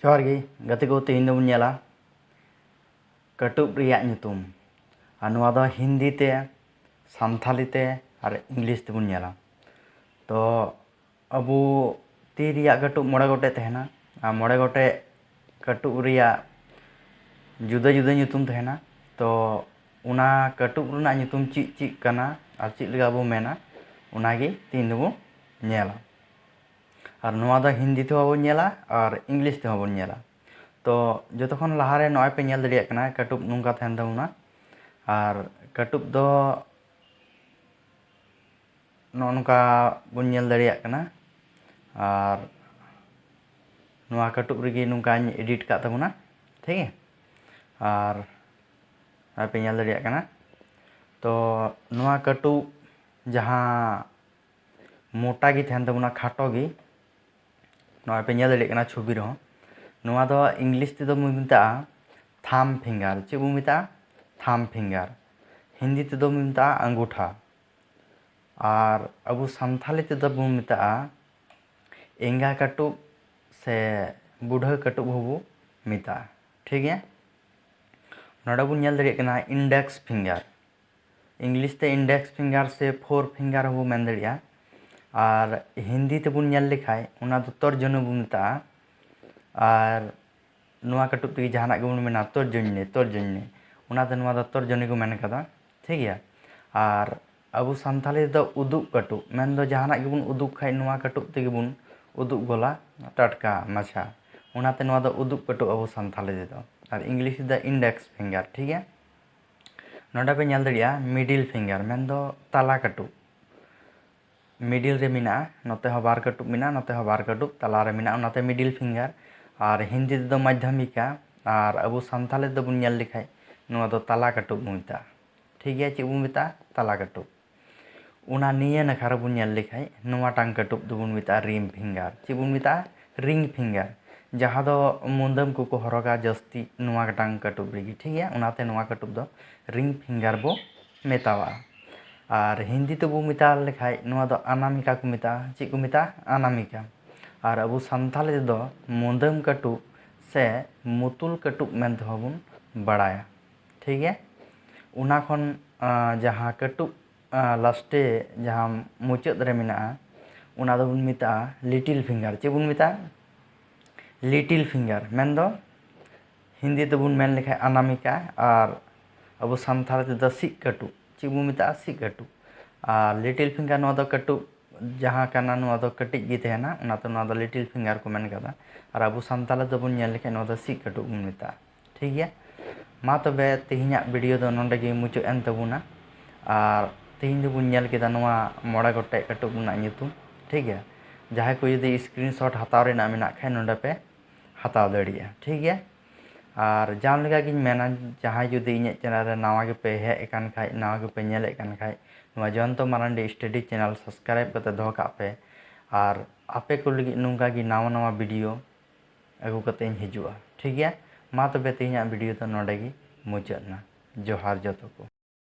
जोहार गे गते को तेहन दबन नेला कटुब रियाक ᱧᱩᱛᱩᱢ और नोआ दो हिंदी ते सानथाली ते और इंग्लिश ते बन नेला। तो अबू ती रियाक कटुब मोड़े गोटे तहना और मोड़े गोटे कटुब रियाक जुदा जुदा ᱧᱩᱛᱩᱢ तहना। तो उना कटुब रना ᱧᱩᱛᱩम चीज चीज कना और चीज लगा बो मेना उनागे तेहन दबो नेला। और नोआ दो हिंदी ते बन नेला और इंग्लिश ते बन नेला। तो जो खन लहारे नॉय पे नेल दड़िया कना कटुब नुंका तहन तबना और कटुब दो नुका बन नेल दड़िया कना और नुआ कटुब रिगी नुका एडिट का तबना ठीक है। और नॉय पे नेल दड़िया कना तो नुआ कटुब जहां मोटा गी तहन तबना खाटो गी नॉय पे नेल दड़िया कना छवि रहो नोआ दो इंग्लिश ते दो मिता थाम फिंगर चे बो मिता थाम फिंगर हिंदी ते दो मिता अंगूठा और अबू सानथाली ते दो मिता एंगा कटुब से बुढ़ा कटुब हबो मिता ठीक है। नोडे बो नेल दड़िया कना इंडेक्स फिंगर इंग्लिश ते इंडेक्स फिंगर से 4 फिंगर हबो मेन दड़िया और हिंदी ते बो नेल लेखाय उना दो तर्जनी बो मिता और नुआ कटुब ते जहाना गेबन मेना तर्जनी उना ते नुआ दो तर्जनी को मेन कदा ठीक है। और अबू सानथाली दो उदुग कटुब मेन दो जहाना गेबन उदुग खाय नुआ कटुब ते गेबन उदुग गोला टटका माछा उना ते नुआ दो उदुग कटुब अबू सानथाली दो और इंग्लिश दो इंडेक्स फिंगर ठीक है। नोडे पे नेल दड़िया मिडिल फिंगर मेन दो ताला कटुब मिडिल रे मिना नोते हो बार कटुब मिना नोते हो बार कटुब ताला रे मिना उनाते मिडिल फिंगर और हिंदी दो माध्यमिका और अबू सानथाली दो बन नेल लेखाय नुआ दो ताला कटुब मिता ठीक है। चे बो मिता ताला कटुब उना निये नखा रे बन नेल लेखाय नुआ टांग कटुब दो बन मिता रिंग फिंगर चे बो मिता रिंग फिंगर जहाँ दो मुंदम को हरगा जस्ती नुआ टांग कटुब रिगी ठीक है। उनाते नुआ कटुब दो रिंग फिंगर बो मेतावा और हिंदी ते बो मिता लेखाय नुआ दो अनामिका को मिता चे को मिता अनामिका और अबू सानथाली दो मुंदम कटुब से मुतुल कटुब मेन ते बन बड़ाया ठीक है। उना खन जहाँ कटुब लास्टे जहाँ मुचाद रे मेना उना दो बन मिता लिटिल फिंगर चे बन मिता लिटिल फिंगर मेन दो हिंदी ते बन मेन लेखाय अनामिका और अबू सानथाली दो सिक कटुब चे बो मिता सिक कटुब और लिटिल फिंगर नुआ दो कटुब जहाँ कना नुआ दो कटिज गी तहना उनाते नुआ दो लिटिल फिंगर को मेन कदा और अबू सानथाली दो बन नेल लेखाय नुआ दो सिक कटुब बन मिता ठीक है। मा तबे तेहिना वीडियो दो नोंडे गे मुचाद एन तबुना और तेहिन दो बन नेल केदा नुआ मोड़े गोटे कटुब रना ᱧᱩᱛᱩᱢ ठीक है। जहाँ को यदि स्क्रीनशॉट हताव रेना मेना खाय नोंडे पे हताव दड़िया ठीक है। और जान लगा गिन मेना जहाँ जुदी इᱧ चैनल रे नावा गे पे हेज एकान खाय नावा गे पे नेले कान खाय नुआ Jayant Marandi study channel subscribe करते दोहो काग पे और आपे को लगी नुंका गी नावा नावा वीडियो अगू कते हिजुआ ठीक है। मा तबे तेहिना वीडियो तो नोंडे गे मुचाद ना जोहार जतो को।